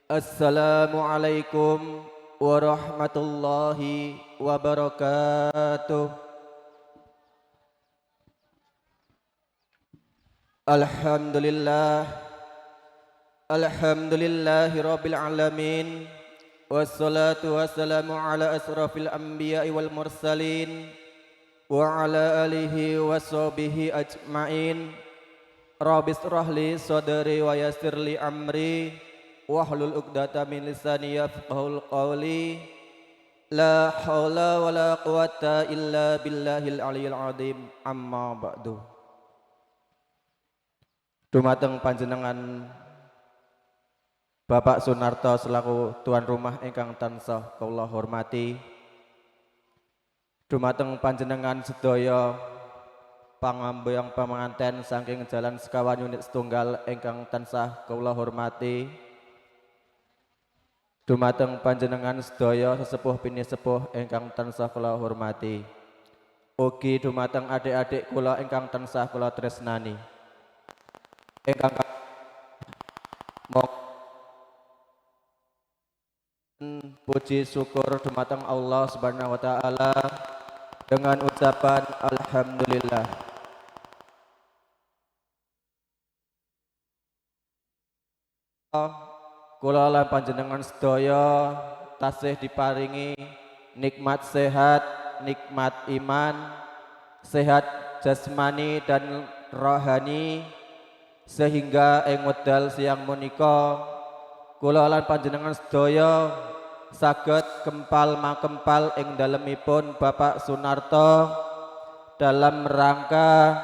Assalamualaikum warahmatullahi wabarakatuh. Alhamdulillah, alhamdulillahi rabbil alamin. Wassalatu wassalamu ala asrafil anbiya'i wal mursalin wa ala alihi wa sahbihi ajma'in. Rabbi shrah li sadri wa yassir li amri wahlul 'uqdatam min lisani yafqahul qawli. La haula wala quwata illa billahil aliyyil azim. Amma ba'du. Dumateng panjenengan Bapak Sunarto selaku tuan rumah ingkang tansah kula hormati. Dumateng panjenengan sedaya pangambayang pamanganten saking Jalan Sekawan Unit Setunggal ingkang tansah kula hormati. Dumateng panjenengan sedaya sesepuh pinisepuh ingkang tansah kula hormati. Ugi dumateng adik-adik kula ingkang tansah kula tresnani. Ingkang puji syukur dumateng Allah Subhanahu wa taala dengan ucapan alhamdulillah. Kula lan panjenengan sedaya tasih diparingi nikmat sehat, nikmat iman, sehat jasmani dan rohani, sehingga ing wekdal siang menika kula lan panjenengan sedaya saged kempal makempal ing dalemipun Bapak Sunarto dalam rangka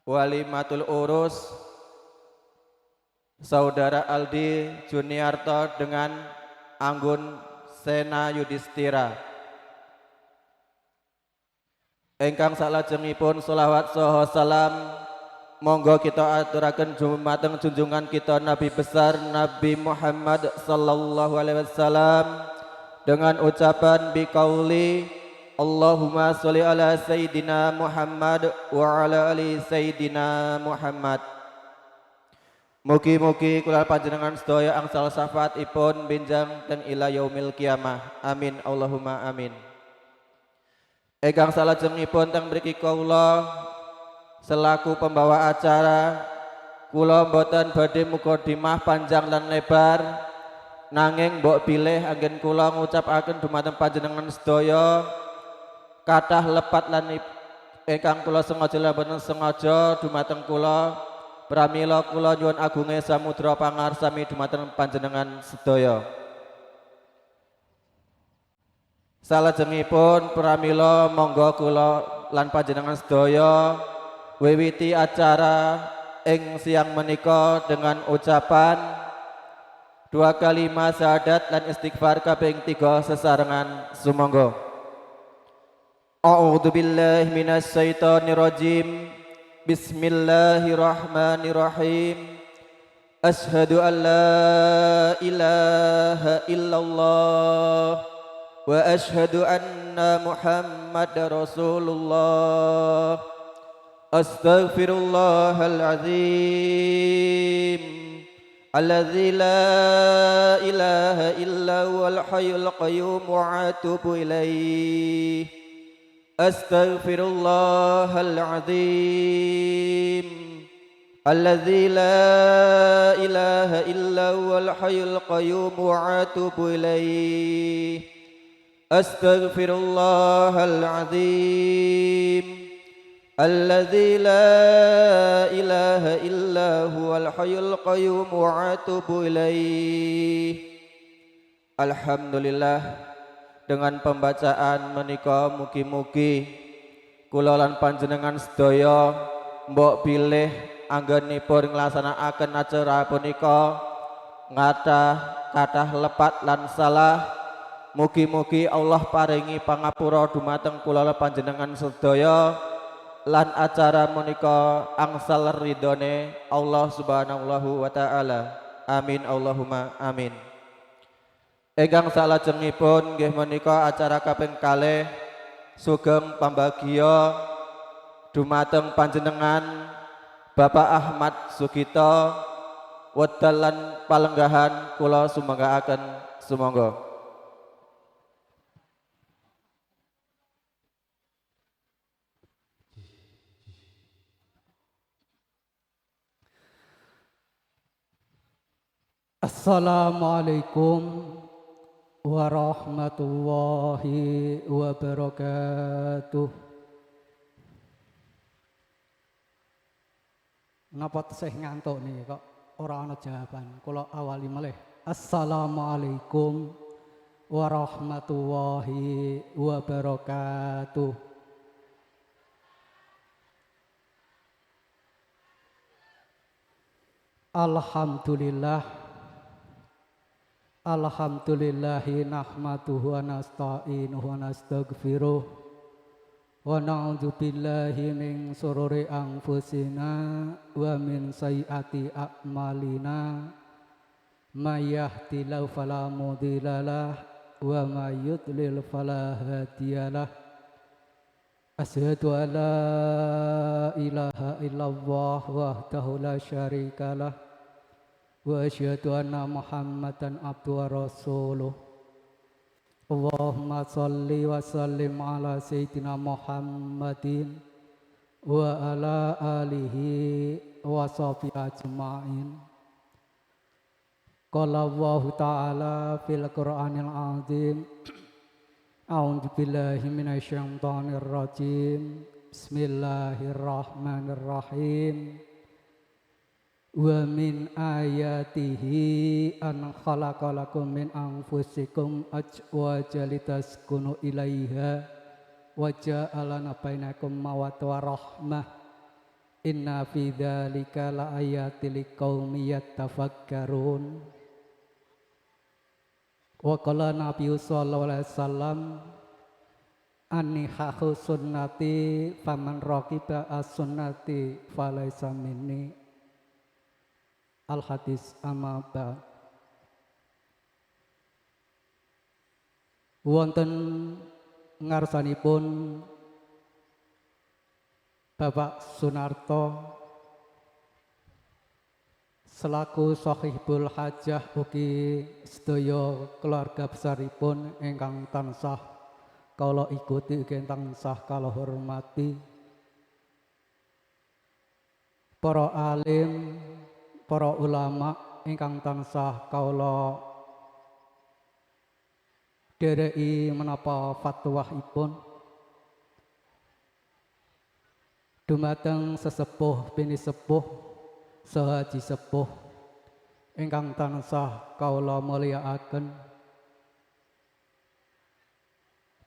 walimatul urus Saudara Aldi Juniarto dengan Anggun Sena Yudhistira. Ingkang salajengipun sholawat saha salam monggo kita aturaken dumateng junjungan kita Nabi besar Nabi Muhammad sallallahu alaihi wasallam dengan ucapan biqauli Allahumma sholli ala sayyidina Muhammad wa ala ali sayyidina Muhammad. Mugi-mugi kula panjenengan sedaya angsal syafaatipun benjang teng ila yaumil kiamah. Amin Allahumma amin. Ingkang salajengipun teng mriki kula selaku pembawa acara, kula mboten badhe mukadimah panjang lan lebar, nanging mbok bilih anggen kula ngucapaken dumateng panjenengan sedaya kathah lepat lan ingkang kula sengaja lan boten sengaja dumateng kula. Pramila kula nyuwun agunge samudra pangarsami dumateng panjenengan sedaya. Salajengipun pramila monggo kula lan panjenengan sedaya wiwiti acara ing siang menika dengan ucapan dua kalimat syahadat lan istighfar kaping 3 sesarengan sumangga. A'udzubillahi minasyaitonir rajim. Bismillahirrahmanirrahim. Asyhadu an la ilaha illallah wa asyhadu anna Muhammadar Rasulullah. Astaghfirullahal azim alladzi la ilaha illa huwal hayyul qayyum wa atubu ilaihi. Astaghfirullahal azim alladzi la ilaha illa huwal hayyul qayyum wa atubu ilaihi. Astaghfirullahal azim alladzi la ilaha illa huwal hayyul qayyum wa atubu ilaihi. Alhamdulillah. Dengan pembacaan menika mugi-mugi kula lan panjenengan sedaya mbok bilih anggenipun nglaksanaken acara punika kathah lepat lan salah. Mugi-mugi Allah paringi pangapura dumateng kula lan panjenengan sedaya lan acara menika angsal ridhone Allah Subhanahu wa taala. Amin Allahumma amin. Ingkang salajengipun nggih menika acara kaping kalih sugeng pambagya dumateng panjenengan Bapak Ahmad Sugito wedal lan palenggahan kula sumangga-aken sumangga. Assalamualaikum warahmatullahi wabarakatuh. Napa tesih ngantuk nih kok ora ana jawaban. Kula awali malih. Assalamualaikum warahmatullahi wabarakatuh. Alhamdulillahi nahmaduhu wa nasta'inuhu wa nastaghfiruh wa na'udzu billahi min shururi anfusina wa min sayyiati a'malina may yahdihillahu fala mudhillalah wa may yudlil fala hadiyalah. Asyhadu an la ilaha illallah wahdahu la syarikalah wa asyhadu anna Muhammadan abduhu wa rasuluh. Allahumma shalli wa sallim ala sayyidina Muhammadin wa ala alihi wa sahbihi ajma'in. Qala Allah ta'ala fil Qur'anil azim. A'udzu billahi minasyaitonir rajim. Bismillahirrahmanirrahim. Wa min ayatihi an khalaqalakum min anfusikum azwajan litaskunu ilaiha wa ja'alana bainakum mawaddah wa rahmah. Inna fi dzalika laayatil liqaumin yattafakkarun. Wa qala Nabi sallallahu alaihi wasallam annihahu sunnati faman raqiba as-sunnati falaysa minni. Al-hadis amaba. Wonten ngarsanipun Bapak Sunarto selaku sahibul hajah ugi sedaya keluarga besaripun ingkang tansah kala ikuti ugi tansah kala hormati para alim, para ulama ingkang tansah kaula dereki menapa fatwahipun, dumateng sesepuh bini sepuh sahaji sepuh ingkang tansah kaula mulyakaken,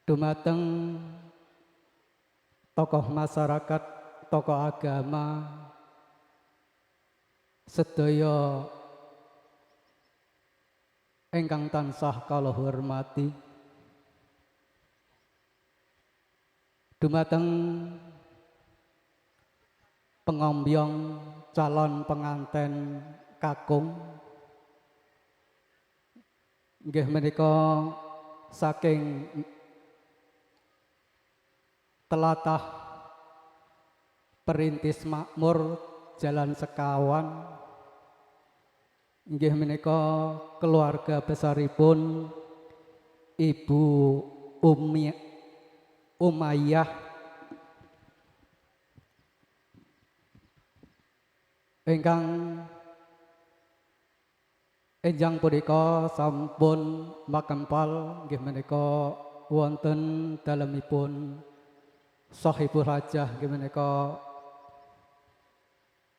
dumateng tokoh masyarakat, tokoh agama sedaya ingkang tansah kala hormati, dumateng pengombyong calon penganten kakung nggih menika saking telatah Perintis Makmur Jalan Sekawan nggih menika keluarga besaripun Ibu Umayyah ingkang enjang punika sampun makempal nggih menika wonten dalemipun sahibul hajah nggih menika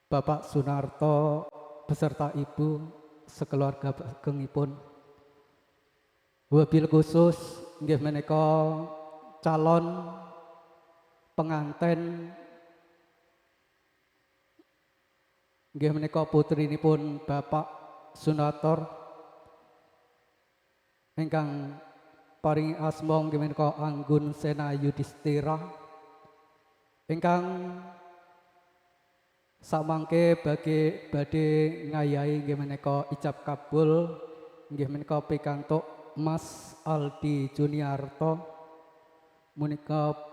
Bapak Sunarto beserta Ibu sekeluarga agengipun. Wabil khusus nggih menika calon penganten nggih menika putrinipun Bapak Sunator ingkang paring asma nggih menika Anggun Sena Yudhistira ingkang samangke badhe ngayahi nggih menika ijab kabul nggih menika pikantuk Mas Aldi Juniarto menika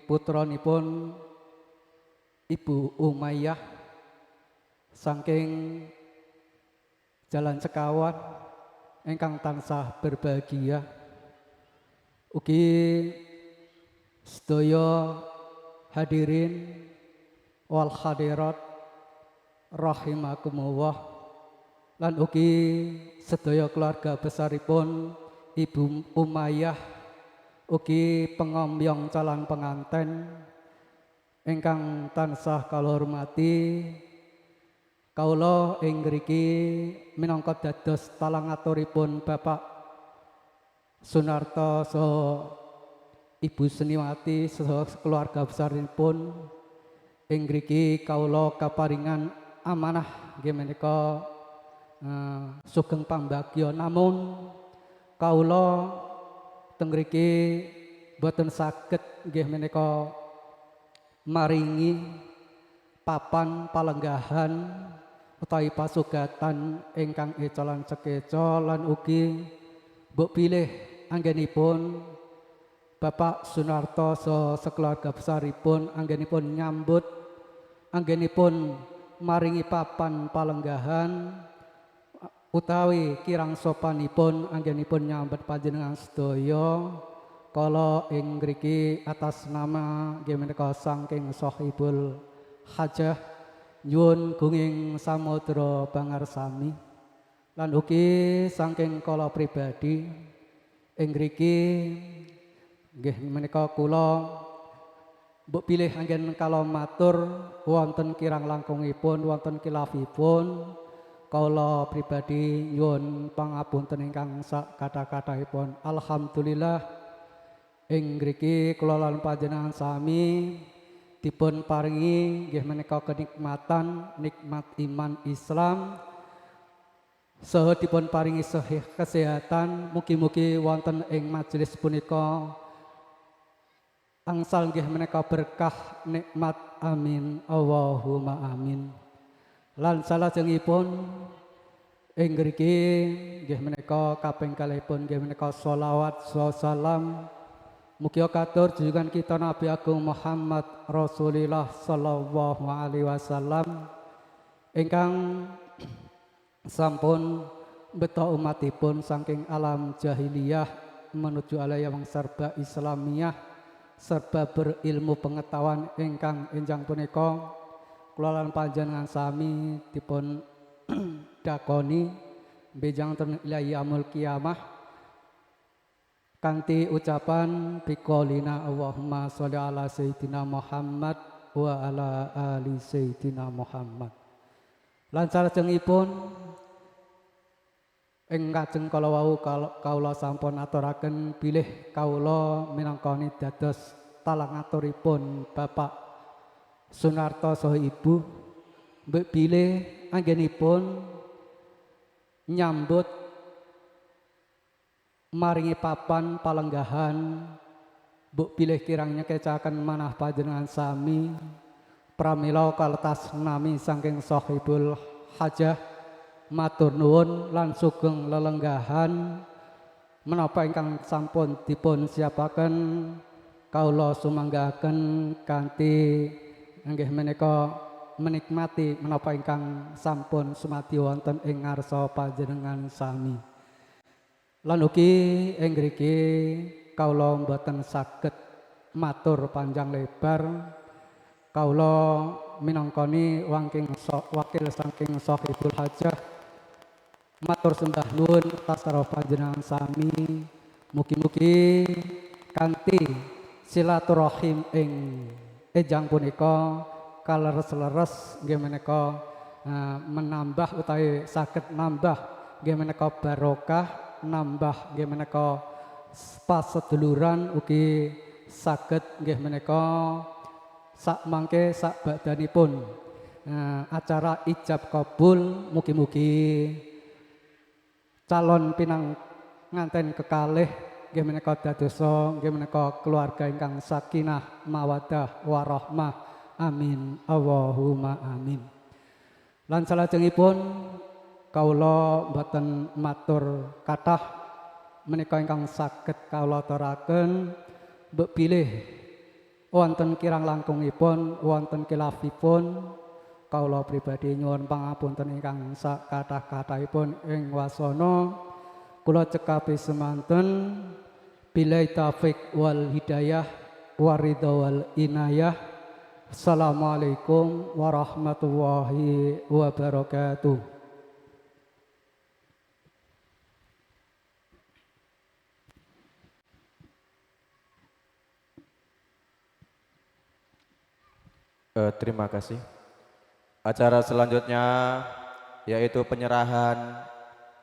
putranipun Ibu Umayyah saking jalan sekawan ingkang tansah berbahagia. Ugi sedaya hadirin wal hadirat rahimakumullah, lan ugi sedaya keluarga besaripun Ibu Umayyah, ugi pengombyong calon penganten ingkang tansah kula hormati. Kaula ing ngriki minangka dados talangaturipun Bapak Sunarto saha Ibu Seniwati saha keluarga besaripun ing ngriki kaula kaparingan amanah nggih menika sugeng pambagya, namun kaula teng mriki boten saged nggih menika maringi papan palenggahan utawi pasugatan ingkang ecolan cekeco, lan ugi mbok pilih anggenipun Bapak Sunarto saha sekeluarga besaripun anggenipun nyambut, anggenipun maringi papan palenggahan utawi kirang sopanipun anggenipun nyambut panjenengan sedaya. Kala ing mriki atas nama nggih menika saking Sohibul Hajah nyuwun gunging samudra pangarsami, lan ugi saking kala pribadi ing mriki nggih menika kula mbok pilih anggen kala matur wonten kirang langkungipun wonten khilafipun. Kala pribadi nyuwun pangapunten ingkang sak kathah-kathahipun. Alhamdulillah ing mriki kula lan panjenengan sami dipun paringi nggih menika kenikmatan nikmat iman Islam, saha dipun paringi sahih kesehatan. Mugi-mugi wonten ing majelis punika angsal nggih menika berkah nikmat, amin Allahumma amin. Lan salajengipun ing mriki nggih menika kaping kalihipun nggih menika sholawat salam mugi katur junjungan kita Nabi Agung Muhammad Rasulillah sallallahu alaihi wasallam ingkang sampun beto umatipun saking alam jahiliyah menuju alam serba Islamiyah serba berilmu pengetahuan ingkang enjang punika kula lan panjenengan sami dipun dakoni bejang ten yaumul kiamah kanthi ucapan biqolina Allahumma sholli ala sayyidina Muhammad wa ala ali sayyidina Muhammad. Lan salajengipun ing kajeng kala wau kaula sampun aturaken bilih kaula minangka dados talangaturipun Bapak Sunarto saha Ibu mbek bilih anggenipun nyambut maringi papan palenggahan mbok pilih kirang nyekecaken manah panjenengan sami pramila kaletas nami saking Sohibul Hajah matur nuwun lan sugeng lelenggahan menapa ingkang sampun dipun siapaken kaula sumanggaken kanthi inggih menika menikmati menapa ingkang sampun sumadi wonten ing ngarsa panjenengan sami. Lan ugi ing mriki kaula mboten saged matur panjang lebar. Kaula minangkani wakil saking Sohibul Hajah matur sembah nuwun tasaruf panjenengan sami. Mugi-mugi kanthi silaturahim ing ejang punika kaleres-leres nggih menika menambah utawi saged nambah nggih menika barokah, nambah nggih menika paseduluran, ugi saged nggih menika sak mangke sak badanipun acara ijab kabul. Mugi-mugi calon pinang nganten kekalih nggih menika dadosa nggih menika keluarga ingkang sakinah mawaddah warahmah, amin Allahumma amin. Lan salajengipun kaula mboten matur kathah menika ingkang saged kaula aturaken mbok bilih wonten kirang langkungipun wonten khilafipun Kawula pribadi nyuwun pangapunten ingkang sakathah-kathahipun ing wasana kula cekapi semanten bilai taufik wal hidayah waridha wal inayah. Assalamualaikum warahmatullahi wabarakatuh. Terima kasih. Acara selanjutnya yaitu penyerahan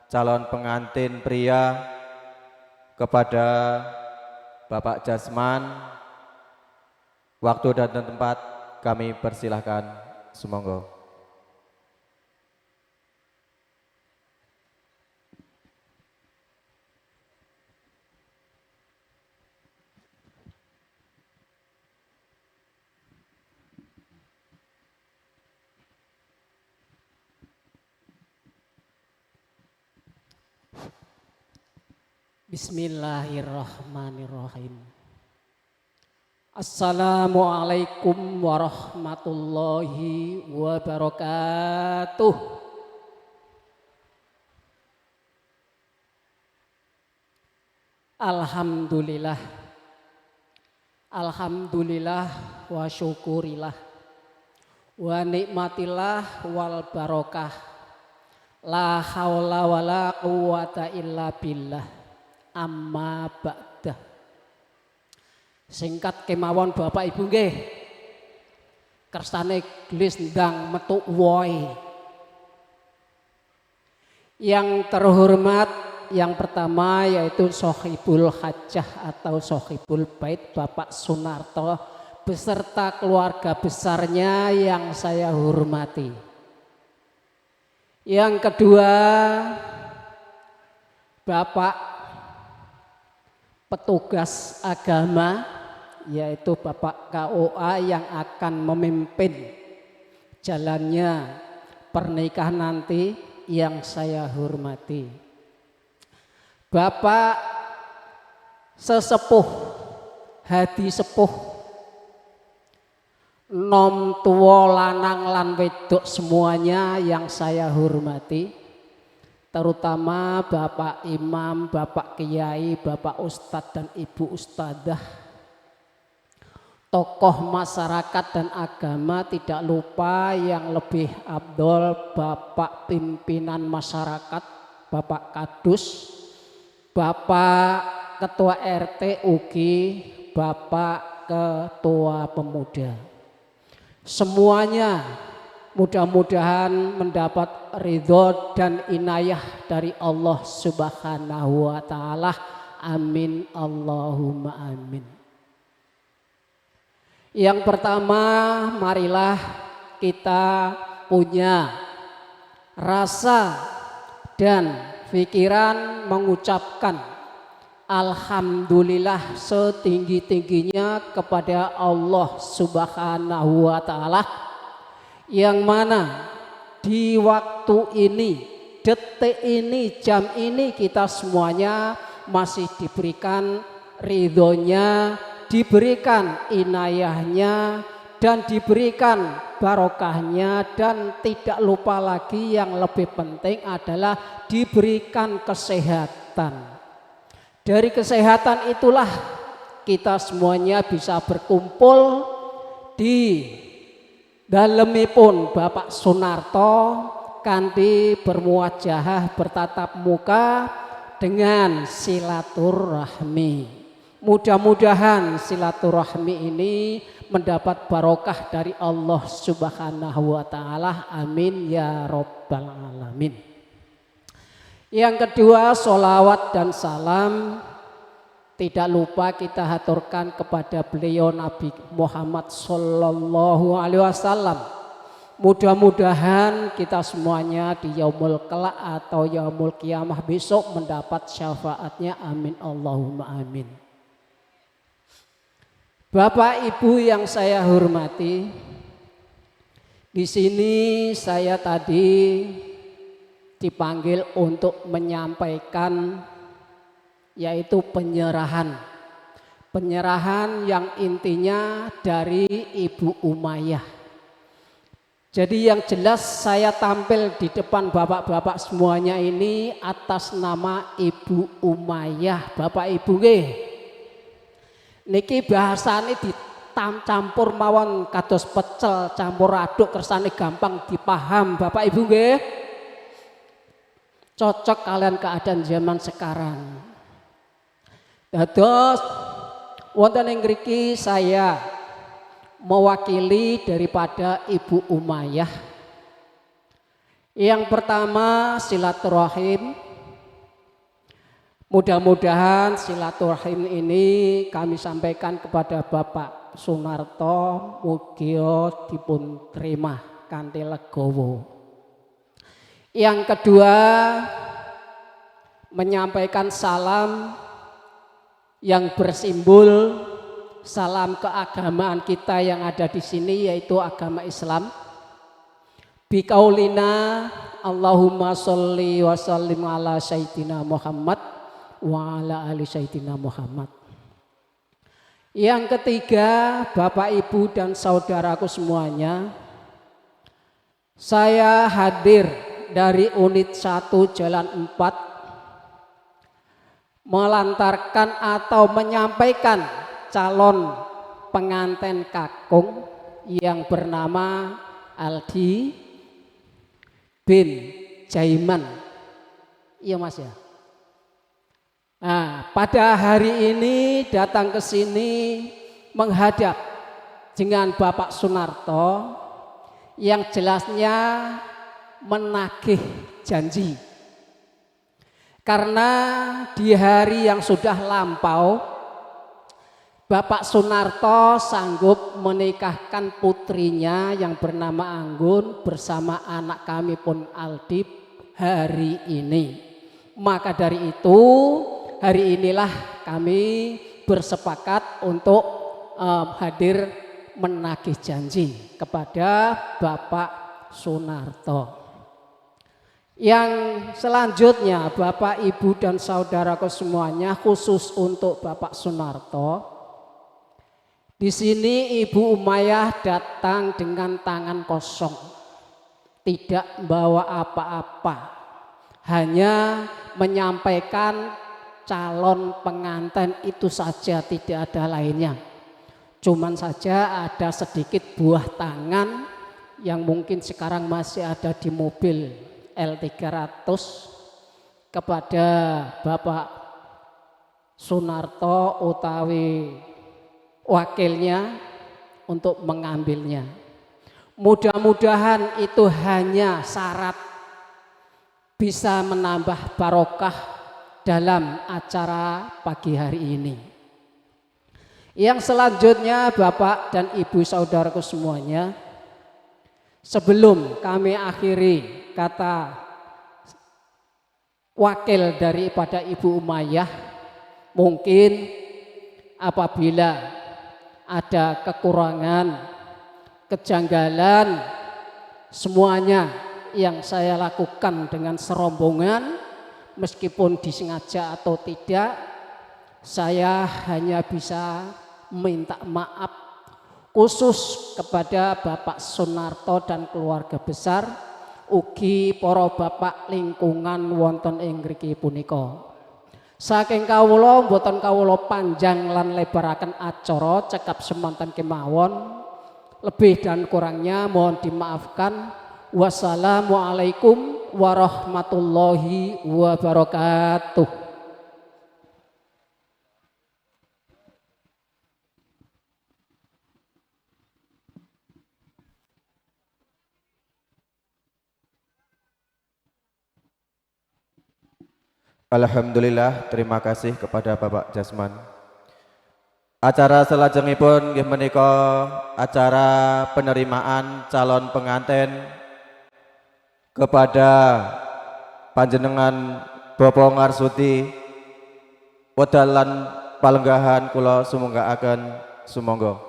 calon pengantin pria kepada Bapak Jasman. Waktu dan tempat kami persilahkan. Sumangga. Bismillahirrahmanirrahim. Assalamualaikum warahmatullahi wabarakatuh. Alhamdulillah. Alhamdulillah wa syukurillah wa nikmatillah wal barokah. La haula wala quwata illa billah. Amma ba'dah. Singkat kemawon Bapak Ibu nggih. Kersane gelis ndang metu woi. Yang terhormat yang pertama yaitu Sohibul Hajah atau Sohibul Bait Bapak Sunarto beserta keluarga besarnya yang saya hormati. Yang kedua Bapak petugas agama yaitu Bapak KOA yang akan memimpin jalannya pernikahan nanti yang saya hormati. Bapak sesepuh hadi sepuh nom tuwa lanang lan wedok semuanya yang saya hormati, terutama Bapak Imam, Bapak Kiai, Bapak Ustadz dan Ibu Ustadzah, tokoh masyarakat dan agama, tidak lupa yang lebih abdol Bapak pimpinan masyarakat, Bapak Kadus, Bapak Ketua RT UGI, Bapak Ketua Pemuda. Semuanya mudah-mudahan mendapat ridho dan inayah dari Allah Subhanahu wa ta'ala. Amin Allahumma amin. Yang pertama, marilah kita punya rasa dan pikiran mengucapkan alhamdulillah setinggi-tingginya kepada Allah Subhanahu wa ta'ala, yang mana di waktu ini, detik ini, jam ini kita semuanya masih diberikan ridhonya, diberikan inayahnya, dan diberikan barokahnya, dan tidak lupa lagi yang lebih penting adalah diberikan kesehatan. Dari kesehatan itulah kita semuanya bisa berkumpul di dalemipun Bapak Sunarto kanthi bermuajahah bertatap muka dengan silaturahmi. Mudah-mudahan silaturahmi ini mendapat barokah dari Allah Subhanahu wa ta'ala. Amin ya rabbal alamin. Yang kedua, sholawat dan salam tidak lupa kita haturkan kepada beliau Nabi Muhammad Sallallahu Alaihi Wasallam. Mudah-mudahan kita semuanya di yaumul kelak atau yaumul kiamah besok mendapat syafaatnya. Amin Allahumma amin. Bapak Ibu yang saya hormati, di sini saya tadi dipanggil untuk menyampaikan yaitu penyerahan yang intinya dari Ibu Umayyah. Jadi yang jelas saya tampil di depan bapak-bapak semuanya ini atas nama Ibu Umayyah. Bapak Ibu nggih. Niki bahasane campur mawon kados pecel campur aduk kersane gampang dipaham Bapak Ibu nggih. Cocok kalian keadaan zaman sekarang. Dados wonten ing mriki saya mewakili daripada Ibu Umayyah. Yang pertama silaturahim. Mudah-mudahan silaturahim ini kami sampaikan kepada Bapak Sunarto mugia dipun terima kanthi legowo. Yang kedua menyampaikan salam yang bersimbol salam keagamaan kita yang ada di sini yaitu agama Islam. Biqaulina Allahumma sholli wa sallim ala sayyidina Muhammad wa ala ali sayyidina Muhammad. Yang ketiga, Bapak Ibu dan saudaraku semuanya, saya hadir dari unit 1 Jalan 4 melantarkan atau menyampaikan calon pengantin kakung yang bernama Aldi bin Jaiman. Iya Mas ya. Nah, pada hari ini datang ke sini menghadap dengan Bapak Sunarto yang jelasnya menagih janji. Karena di hari yang sudah lampau Bapak Sunarto sanggup menikahkan putrinya yang bernama Anggun bersama anak kami pun Aldi hari ini. Maka dari itu hari inilah kami bersepakat untuk hadir menagih janji kepada Bapak Sunarto. Yang selanjutnya Bapak Ibu dan saudaraku semuanya, khusus untuk Bapak Sunarto, di sini Ibu Umayyah datang dengan tangan kosong, tidak bawa apa-apa, hanya menyampaikan calon pengantin itu saja, tidak ada lainnya. Cuman saja ada sedikit buah tangan yang mungkin sekarang masih ada di mobil L300 kepada Bapak Sunarto utawi wakilnya untuk mengambilnya. Mudah-mudahan itu hanya syarat bisa menambah barokah dalam acara pagi hari ini. Yang selanjutnya Bapak dan Ibu saudaraku semuanya, sebelum kami akhiri kata wakil daripada Ibu Umayyah, mungkin apabila ada kekurangan, kejanggalan, semuanya yang saya lakukan dengan serombongan, meskipun disengaja atau tidak, saya hanya bisa minta maaf khusus kepada Bapak Sunarto dan keluarga besar, ugi para bapak lingkungan wonten ing mriki punika. Saking kawula mboten kawula panjang lan lebaraken acara cekap semanten kemawon. Lebih dan kurangnya mohon dimaafkan. Wassalamualaikum warahmatullahi wabarakatuh. Alhamdulillah, terima kasih kepada Bapak Jasman. Acara selajengipun nggih menika acara penerimaan calon pengantin kepada panjenengan Bapak Ngarsuti wedal lan palenggahan kula sumunggaaken sumangga.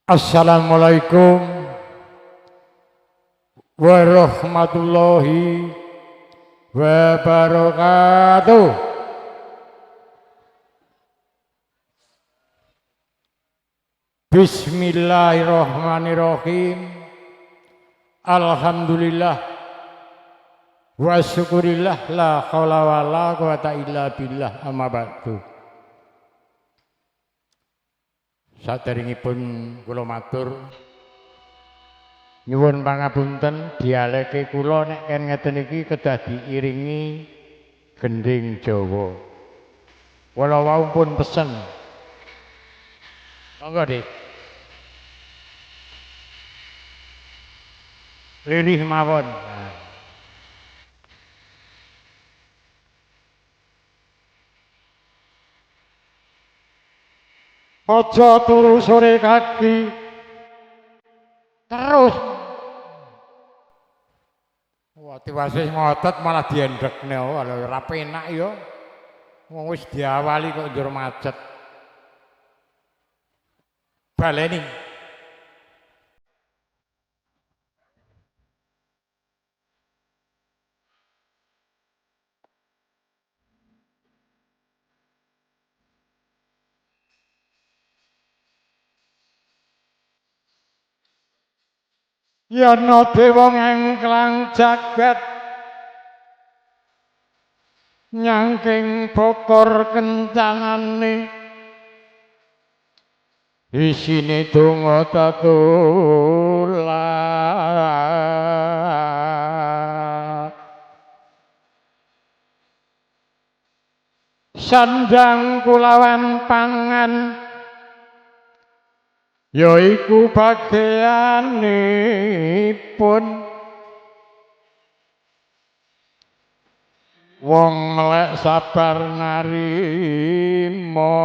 Assalamualaikum warahmatullahi wabarakatuh. Bismillahirrahmanirrahim. Alhamdulillah wa syukurillah la haula wa la quwata illa billah amma ba'du. Saderengipun kula matur nyuwun pangapunten dialeke kula nek ken ngeten iki kedah diiringi gending Jawa. Kula wau pun pesen. Monggo, Dik. Lirih mawon. Aja turu sore kaki terus. Wah, tiwase ngotot malah diendekne ora penak ya. Wong wis diawali kok njur macet. Baleni. Yana dewa ngengklang jagat nyangking bokor kencanane isine donga tatulak sandang kulawan pangan yaiku bagianipun wong melek sabar narima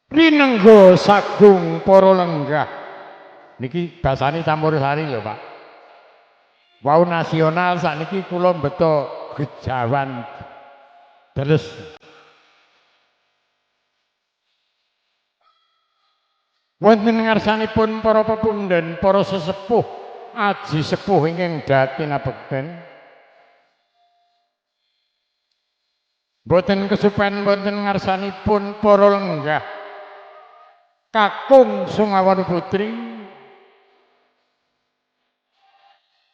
rinengga sagung para lenggah niki basane campursari lho Pak. Wau nasional sakniki kula mbeta gejawan deres. Wonten ngarsanipun para pepundhen, para sesepuh, aji sepuh ingkang datina bekten. Boten kesupen wonten ngarsanipun para lenggah. Kakung Sungawan Putri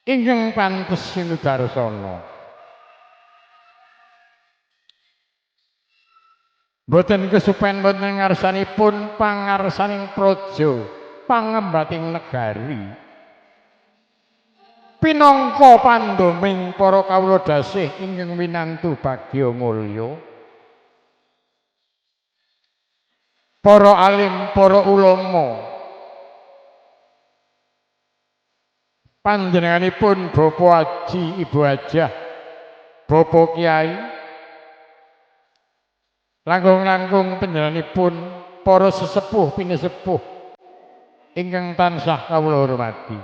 ingkang pantes sinudarsana. Boten kesupen wonten ngarsanipun pangarsaning praja, pangembating negari. Pinangka pandhoming para kawula dasih ingkang winantu bagya mulya. Para alim, para ulama. Panjenenganipun Bapak Haji, Ibu Hajah, Bapak Kiai, langkung-langkung panjenenganipun para sesepuh pinesepuh ingkang tansah kawula hormati.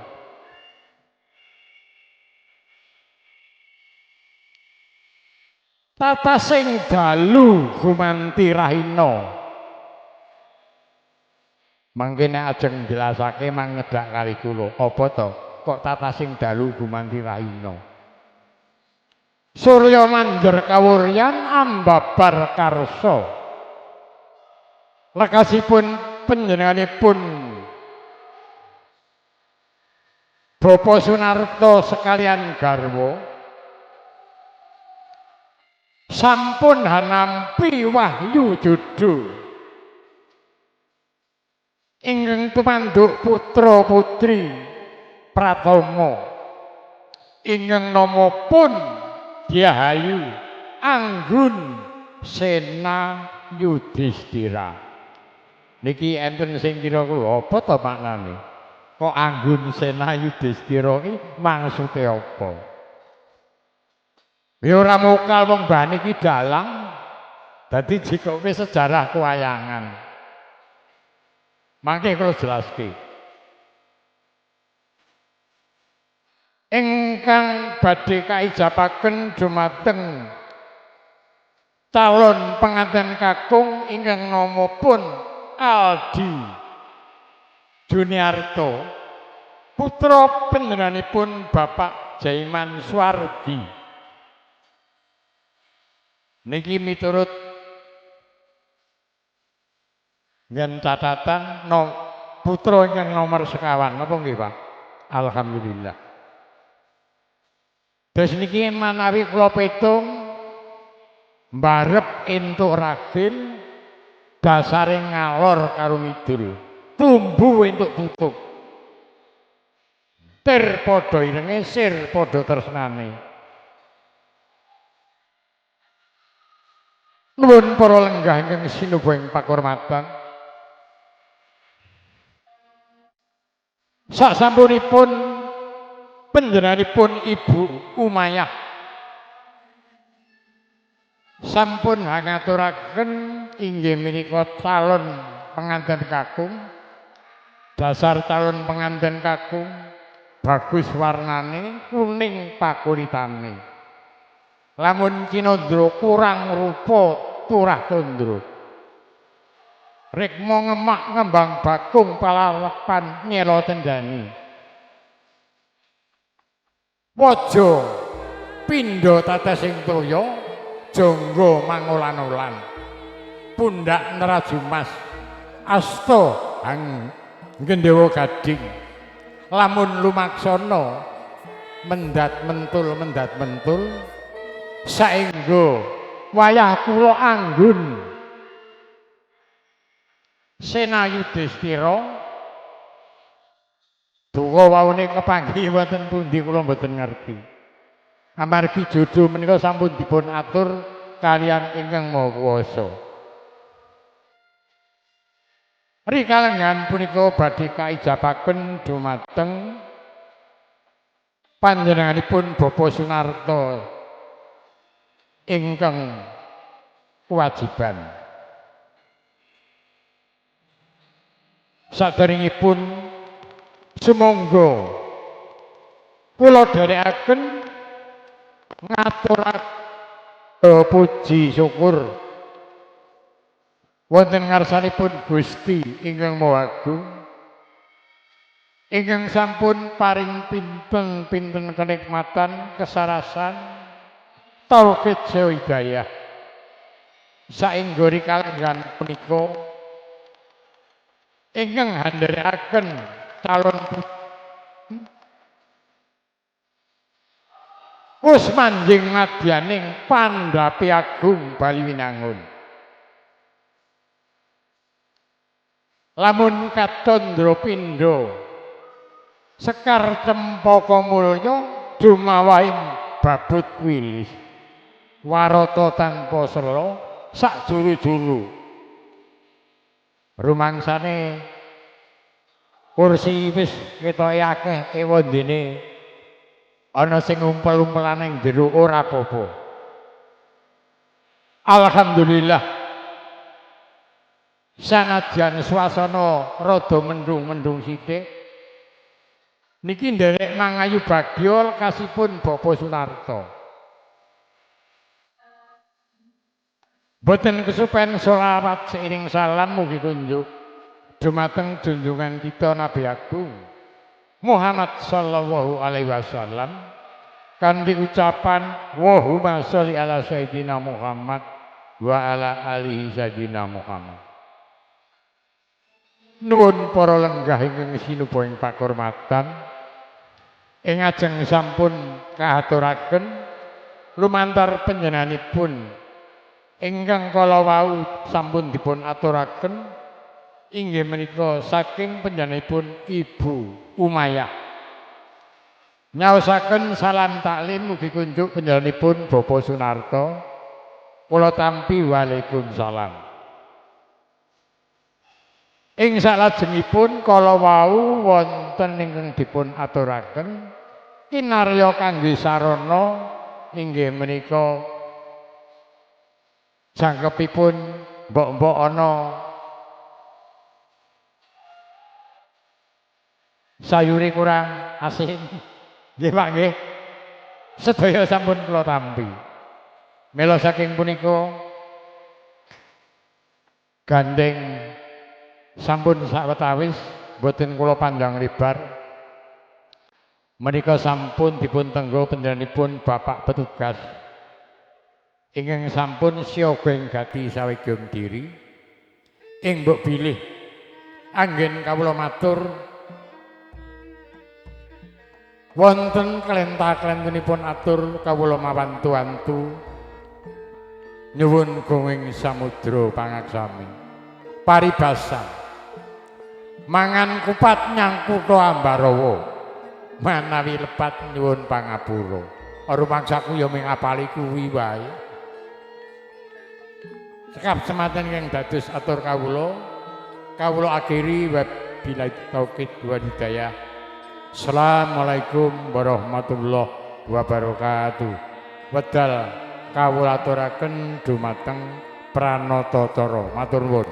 Tatasing dalu gumanti rahina. Mangke nek ajeng jelasake mangedak kali kula, apa to? Kok tatasing dalu gumanti rahina. Surya mandher kawuryan ambabar karsa. Lekasipun panjenenganipun Bapak Sunarto sekalian garwa sampun hanampi wahyu judul ingkang tumanduk putra putri pratama ingkang namapun Diahayu Anggun Sena Yudhistira. Niki enten sing kira kula apa to maknane? Kok Anggun Sena Yudhistira iki maksude apa? Ya ora mokal wong bane iki dalang. Dadi jikoke sejarah kewayangan. Mangke kula jelaske. ingkang badhe kaijabaken dumateng calon pengantin kakung ingkang namapun Aldi Juniarto putra panjenenganipun Bapak Jaiman Suwardi. Niki miturut yen catatan putra ingkang nomor sekawan napa nggih Pak? Alhamdulillah. Terus niki manawi kula petung mbarep entuk ragil dasare ngalor karo ngidul, tumbu entuk tutuk. Tir padha irenge sir padha tresnane. Nuwun para lenggah ingkang sinuba ing pakurmatan. Sasampunipun panjenenganipun Ibu Umayyah sampun ngaturaken inggih menika calon pengantin kakung. Dasar calon pengantin kakung bagus warnane, kuning pakulitane. Lamun kinandra kurang rupa turah tandra. Rikma ngemak ngembang bakung palalepan nyela tendani. Waja pindha tetesing toya jangga mangolan-olan. Pundak nerajumas asta nggendhewa gading. Lamun lumaksana mendat mentul saengga wayah kula anggun Senayudistira duka wawune kepanggih wonten pundi kula mboten ngerti. Amargi judul menika sampun dipun atur kaliyan ingkang Maha Kuwasa. Rikalengan punika badhe kaijabaken dumateng panjenenganipun Bapak Sunarto ingkang kewajiban. Saderengipun sumangga kula dherekaken ngaturaken puji syukur wonten ngarsanipun Gusti ingkang Maha Agung ingkang sampun paring pinten-pinten kenikmatan kesarasan taufik hidayah saengga rikalengan punika ingkang handharaken calon wis manjing madyaning Pandhapi Agung Bali Winangun. Lamun katandra pindha Sekar Cempaka Mulya dumawahing babut wilis warata tanpa sela sak juru-juru rumangsane kursi wis ketoke akeh ewondene ana sing umpel-umpelan ning jero ora apa-apa. Alhamdulillah. Sanadyan swasana rada mendung-mendung sithik niki nderek mangayu bagya kasipun Bapak Sunarto. Boten kesupen selawat seiring salam mugi kunjuk dumateng junjungan kita Nabi Agung Muhammad sallallahu alaihi wasallam kanthi ucapan Allahumma sholli ala sayyidina Muhammad wa ala alihi sayyidina Muhammad. Nuwun para lenggah ingkang sinuba ing pakurmatan ing ajeng sampun kahaturaken lumantar panjenenganipun ingkang kala wau sampun dipun aturaken inggih menika saking panjenenganipun Ibu Umayyah. Nyaosaken salam taklim mugi kunjuk panjenenganipun Bapak Sunarto. Kula tampi Waalaikumsalam. Ing salajengipun kala wau wonten ingkang dipun aturaken kinarya kangge sarana inggih menika jangkepipun mbok-mbok ana sayure kurang asin Nggih Pak nggih. Sedaya sampun kula tampi. Mila saking punika gandeng sampun sawetawis boten kula panjang lebar. Menika sampun dipun tenggo panjenenganipun Bapak petugas ingkang sampun siaga ing gati sawegiung diri ing mbok bilih anggen kawula matur wonten kelenta-kelentunipun atur kawula mawantu-wantu nyuwun gunging samudra pangaksami paribasan mangan kupat nyangkutha ambarawa manawi lepat nyuwun pangapura rumangsaku ya ming apali kuwi wae sekap semanten yang dados atur kawula akhiri wabillahi taufiq wal hidayah. Assalamualaikum warahmatullahi wabarakatuh. Wedal kawula aturaken dumateng pranata cara matur nuwun.